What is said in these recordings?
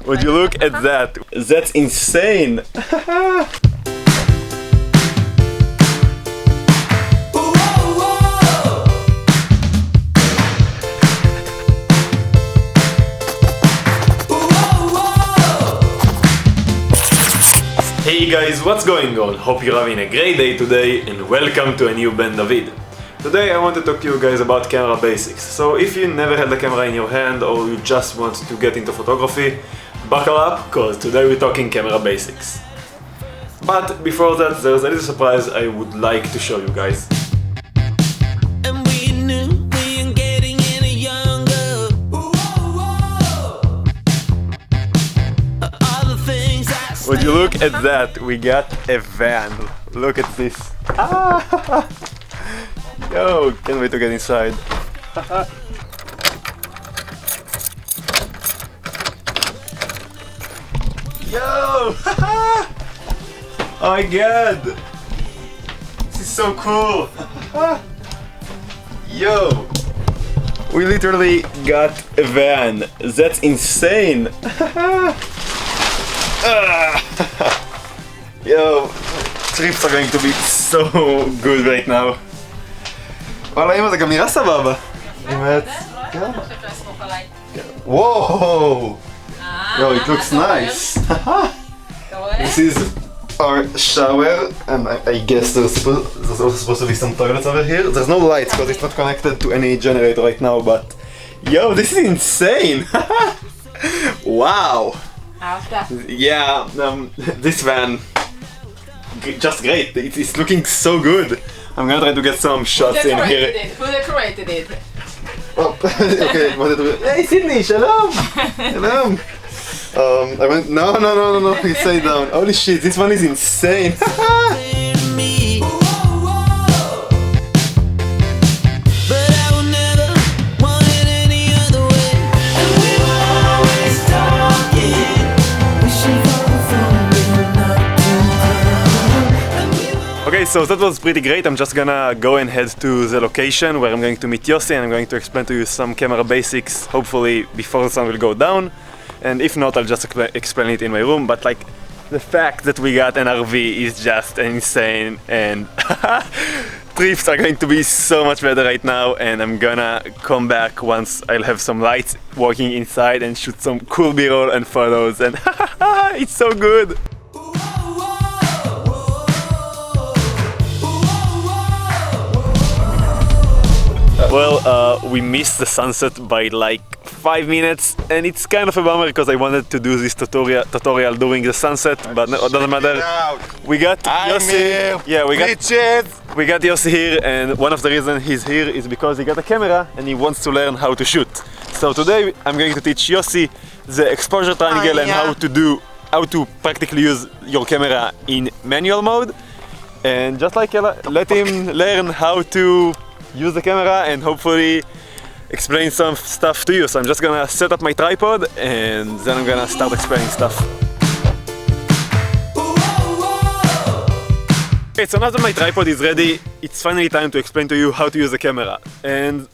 Would you look at that? That's insane! Hey guys, what's going on? Hope you're having a great day today and welcome to a new Ben David. Today I want to talk to you guys about camera basics. So if you never held a camera in your hand or you just want to get into photography, buckle up, cause today we're talking camera basics. But before that, there's a little surprise I would like to show you guys. Would you look at that? We got a van. Look at this. Ah! Yo, can't wait to get inside. Yo! Oh my god! This is so cool! Yo! We literally got a van. That's insane! Yo, trips are going to be so good right now. וואלה אמא, זה גם נראה סבבה. באמת. וואו! Yo, it looks nice. This is our shower, and I guess there's also supposed to be some toilets over here. There's no lights because it's not connected to any generator right now, but yo, this is insane! Wow! Yeah, this van, just great. It's looking so good. I'm gonna try to get some shots in here. Who decorated it? Oh, okay. Hey Sydney, shalom. Shalom. I went. No. You stay down. Holy shit, this one is insane. Okay, so that was pretty great. I'm just gonna go and head to the location where I'm going to meet Yossi and I'm going to explain to you some camera basics, hopefully before the sun will go down. And if not, I'll just explain it in my room. But like, the fact that we got an RV is just insane, and trips are going to be so much better right now, and I'm gonna come back once I'll have some lights working inside and shoot some cool b-roll and photos, and it's so good! Well, we missed the sunset by like 5 minutes, and it's kind of a bummer because I wanted to do this tutorial during the sunset, but no, it doesn't matter. We got Yossi. Yeah, we got Yossi here, and one of the reasons he's here is because he got a camera and he wants to learn how to shoot. So today I'm going to teach Yossi the exposure triangle and how to practically use your camera in manual mode, and just like let him learn how to use the camera and hopefully explain some stuff to you. So I'm just gonna set up my tripod and then I'm gonna start explaining stuff. Okay, so now that my tripod is ready, it's finally time to explain to you how to use the camera. And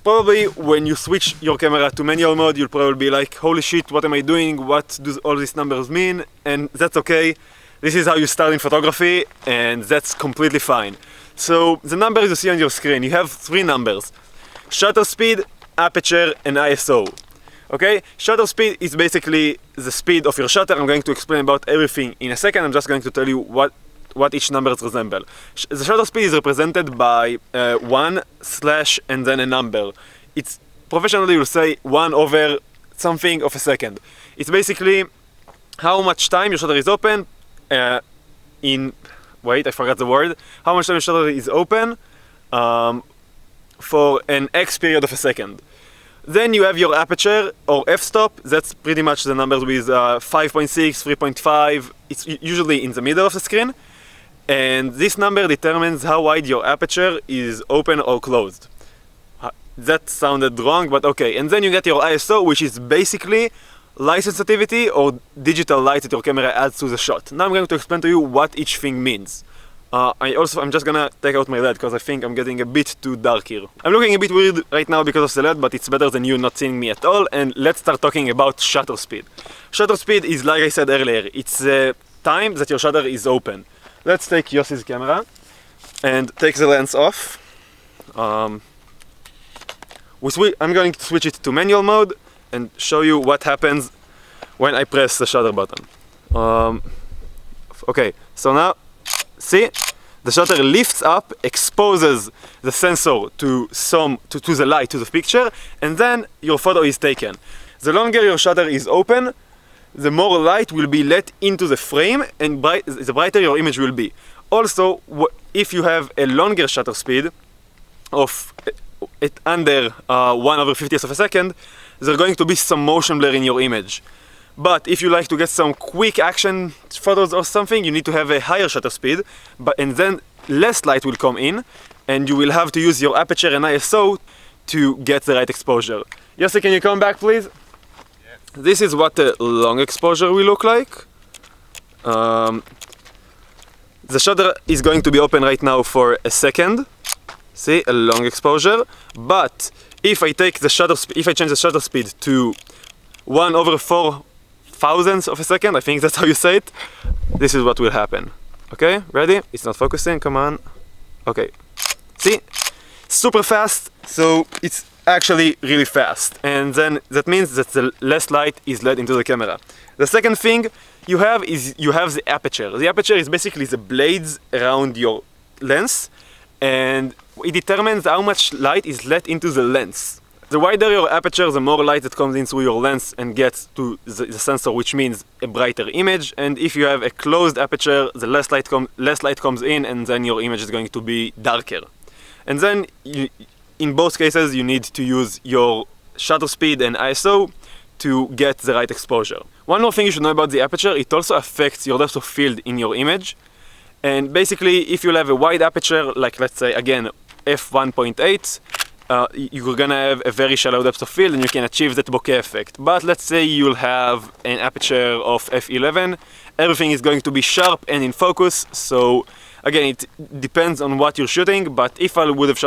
probably when you switch your camera to manual mode, you'll probably be like, holy shit, what am I doing? What do all these numbers mean? And that's okay. This is how you start in photography, and that's completely fine. So the numbers you see on your screen, you have 3 numbers: shutter speed, aperture, and ISO. Okay, shutter speed is basically the speed of your shutter. I'm going to explain about everything in a second. I'm just going to tell you what each numbers resemble. The shutter speed is represented by 1 slash and then a number. It's professionally you'll say 1 over something of a second. It's basically how much time your shutter is open wait, I forgot the word. How much time your shutter is open for an X period of a second. Then you have your aperture or f-stop. That's pretty much the numbers with 5.6, 3.5. It's usually in the middle of the screen. And this number determines how wide your aperture is open or closed. That sounded wrong, but okay. And then you get your ISO, which is basically light sensitivity or digital light that your camera adds to the shot. Now I'm going to explain to you what each thing means. I'm just gonna take out my LED because I think I'm getting a bit too dark here. I'm looking a bit weird right now because of the LED, but it's better than you not seeing me at all. And let's start talking about shutter speed. Shutter speed is, like I said earlier, it's the time that your shutter is open. Let's take Yossi's camera and take the lens off. I'm going to switch it to manual mode and show you what happens when I press the shutter button. Okay, so now, see? The shutter lifts up, exposes the sensor to the light, to the picture, and then your photo is taken. The longer your shutter is open, the more light will be let into the frame, and the brighter your image will be. Also, if you have a longer shutter speed of under 1/50th of a second, there's going to be some motion blur in your image. But if you like to get some quick action photos or something, you need to have a higher shutter speed, and then less light will come in, and you will have to use your aperture and ISO to get the right exposure. Yossi, can you come back, please? Yes. This is what a long exposure will look like. The shutter is going to be open right now for a second. See, a long exposure. But if I change the shutter speed to 1/4000th of a second, I think that's how you say it, this is what will happen. Okay, ready? It's not focusing, come on. Okay, see? Super fast, so it's actually really fast. And then that means that the less light is let into the camera. The second thing you have is the aperture. The aperture is basically the blades around your lens, and it determines how much light is let into the lens. The wider your aperture, the more light that comes in through your lens and gets to the sensor, which means a brighter image. And if you have a closed aperture, the less light comes in, and then your image is going to be darker. And then, in both cases, you need to use your shutter speed and ISO to get the right exposure. One more thing you should know about the aperture, it also affects your depth of field in your image. And basically, if you'll have a wide aperture, like let's say, again, f1.8, you're gonna have a very shallow depth of field and you can achieve that bokeh effect. But let's say you'll have an aperture of f11, everything is going to be sharp and in focus. So again, it depends on what you're shooting, but if I would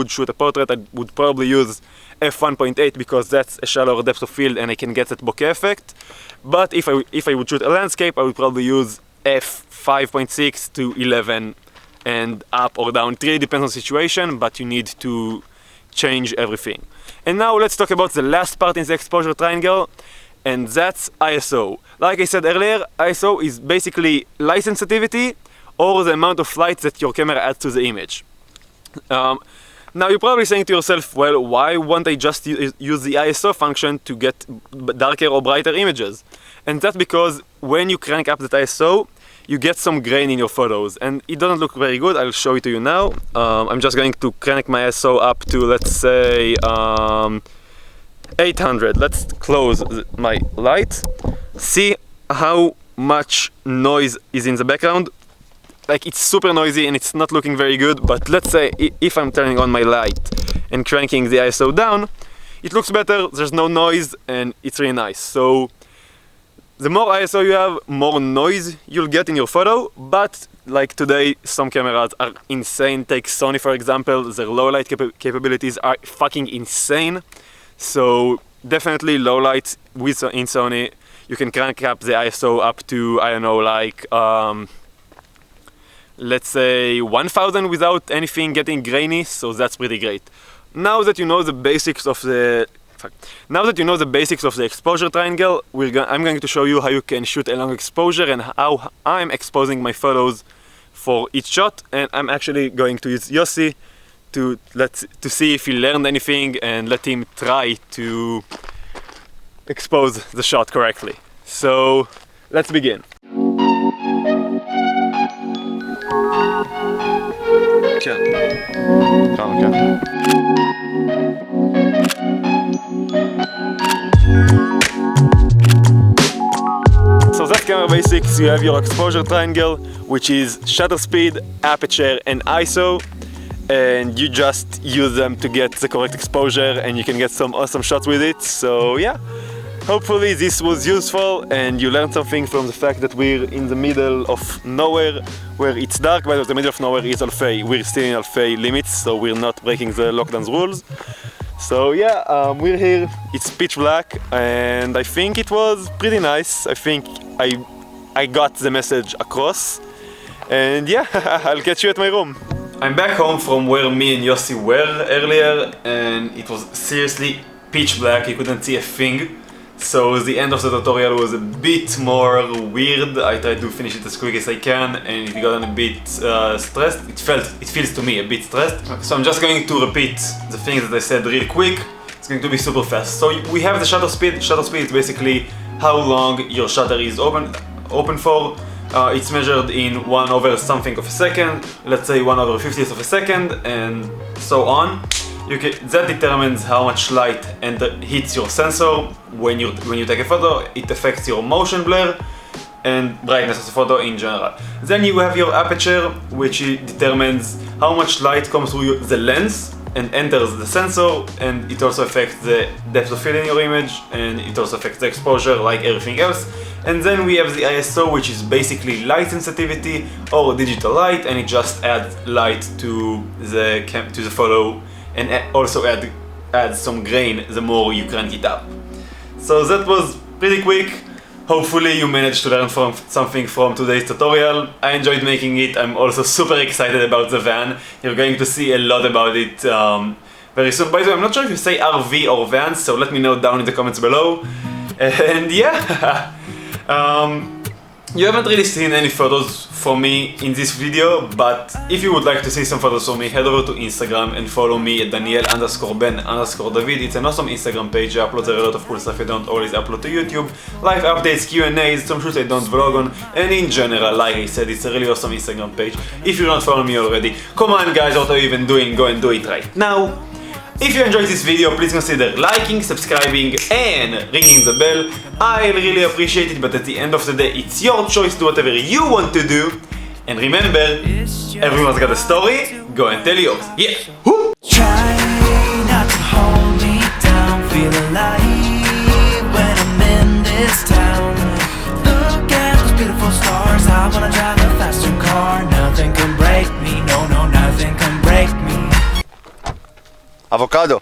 shoot a portrait, I would probably use f1.8 because that's a shallower depth of field and I can get that bokeh effect. But if I would shoot a landscape, I would probably use f5.6 to 11 and up or down. It really depends on the situation, but you need to change everything. And now let's talk about the last part in the exposure triangle, and that's ISO. Like I said earlier, ISO is basically light sensitivity or the amount of light that your camera adds to the image. Now you're probably saying to yourself, well, why won't I just use the ISO function to get darker or brighter images? And that's because when you crank up that ISO, you get some grain in your photos, and it doesn't look very good. I'll show it to you now. I'm just going to crank my ISO up to, let's say, 800. Let's close my light. See how much noise is in the background? Like, it's super noisy and it's not looking very good, but let's say if I'm turning on my light and cranking the ISO down, it looks better, there's no noise, and it's really nice. So the more ISO you have, more noise you'll get in your photo, but like today, some cameras are insane. Take Sony for example, their low light capabilities are fucking insane. So definitely low light in Sony, you can crank up the ISO up to, I don't know, like, let's say 1000 without anything getting grainy, so that's pretty great. Now that you know the basics of the exposure triangle, I'm going to show you how you can shoot a long exposure and how I'm exposing my photos for each shot. And I'm actually going to use Yossi to see if he learned anything and let him try to expose the shot correctly. So let's begin. So that's camera basics. You have your exposure triangle, which is shutter speed, aperture, and ISO, and you just use them to get the correct exposure, and you can get some awesome shots with it. So yeah, hopefully this was useful and you learned something from the fact that we're in the middle of nowhere where it's dark, but the middle of nowhere is Alfei. We're still in Alfei limits, so we're not breaking the lockdown's rules. So yeah, we're here, it's pitch black, and I think it was pretty nice. I think I got the message across, and yeah, I'll catch you at my room. I'm back home from where me and Yossi were earlier, and it was seriously pitch black, you couldn't see a thing. So the end of the tutorial was a bit more weird. I tried to finish it as quick as I can, and it got a bit stressed. It feels to me a bit stressed. So I'm just going to repeat the things that I said real quick. It's going to be super fast. So we have the shutter speed. Shutter speed is basically how long your shutter is open for. It's measured in 1 over something of a second, let's say 1 over 50th of a second, and so on. That determines how much light hits your sensor when you take a photo. It affects your motion blur and brightness of the photo in general. Then you have your aperture, which determines how much light comes through the lens and enters the sensor, and it also affects the depth of field in your image, and it also affects the exposure like everything else. And then we have the ISO, which is basically light sensitivity or digital light, and it just adds light to the photo and also adds some grain the more you crank it up. So that was pretty quick. Hopefully you managed to learn something from today's tutorial. I enjoyed making it. I'm also super excited about the van. You're going to see a lot about it very soon. By the way, I'm not sure if you say RV or van, so let me know down in the comments below. And yeah, you haven't really seen any photos from me in this video, but if you would like to see some photos from me, head over to Instagram and follow me at Daniel_Ben_David. It's an awesome Instagram page. I upload there a lot of cool stuff I don't always upload to YouTube. Live updates, Q&As, some shoots I don't vlog on, and in general, like I said, it's a really awesome Instagram page. If you're not following me already, come on guys, what are you even doing? Go and do it right now. If you enjoyed this video, please consider liking, subscribing, and ringing the bell. I'll really appreciate it, but at the end of the day, it's your choice to do whatever you want to do. And remember, everyone's got a story, go and tell yours. Yeah! Woo! Try not to hold me down, feel alive when I'm in this town. Look at those beautiful stars, I wanna drive a faster car. Nothing can break me, no, nothing can break me. Avocado.